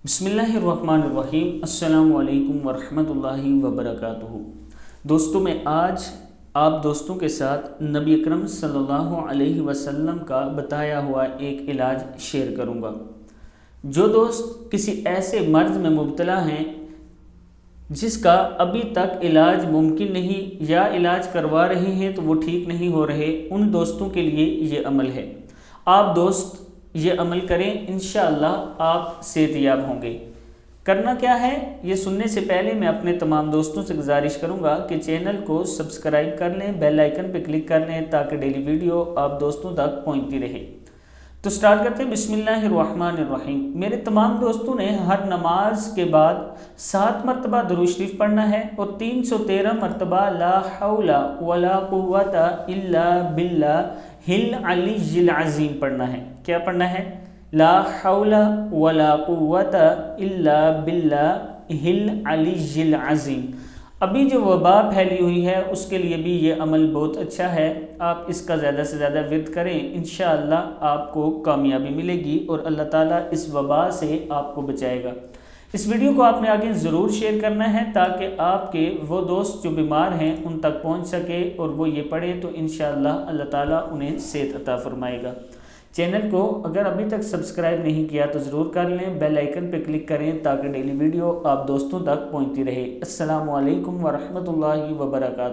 بسم اللہ الرحمن الرحیم۔ السلام علیکم ورحمۃ اللہ وبرکاتہ۔ دوستوں، میں آج آپ دوستوں کے ساتھ نبی اکرم صلی اللہ علیہ وسلم کا بتایا ہوا ایک علاج شیئر کروں گا۔ جو دوست کسی ایسے مرض میں مبتلا ہیں جس کا ابھی تک علاج ممکن نہیں یا علاج کروا رہے ہیں تو وہ ٹھیک نہیں ہو رہے، ان دوستوں کے لیے یہ عمل ہے۔ آپ دوست یہ عمل کریں، انشاءاللہ آپ صحت یاب ہوں گے۔ کرنا کیا ہے یہ سننے سے پہلے میں اپنے تمام دوستوں سے گزارش کروں گا کہ چینل کو سبسکرائب کر لیں، بیل آئیکن پہ کلک کر لیں تاکہ ڈیلی ویڈیو آپ دوستوں تک پہنچتی رہے۔ تو سٹارٹ کرتے ہیں۔ بسم اللہ الرحمن الرحیم۔ میرے تمام دوستوں نے ہر نماز کے بعد 7 مرتبہ درود شریف پڑھنا ہے اور 313 مرتبہ لا حول ولا قوت الا باللہ العلی العظیم پڑھنا ہے۔ کیا پڑھنا ہے؟ لا حول ولا قوت الا باللہ العلی العظیم۔ ابھی جو وبا پھیلی ہوئی ہے اس کے لیے بھی یہ عمل بہت اچھا ہے، آپ اس کا زیادہ سے زیادہ ورد کریں، انشاءاللہ آپ کو کامیابی ملے گی اور اللہ تعالیٰ اس وبا سے آپ کو بچائے گا۔ اس ویڈیو کو آپ نے آگے ضرور شیئر کرنا ہے تاکہ آپ کے وہ دوست جو بیمار ہیں ان تک پہنچ سکے اور وہ یہ پڑھیں تو انشاءاللہ اللہ تعالیٰ انہیں صحت عطا فرمائے گا۔ چینل کو اگر ابھی تک سبسکرائب نہیں کیا تو ضرور کر لیں، بیل آئیکن پہ کلک کریں تاکہ ڈیلی ویڈیو آپ دوستوں تک پہنچتی رہے۔ السلام علیکم ورحمۃ اللہ وبرکاتہ۔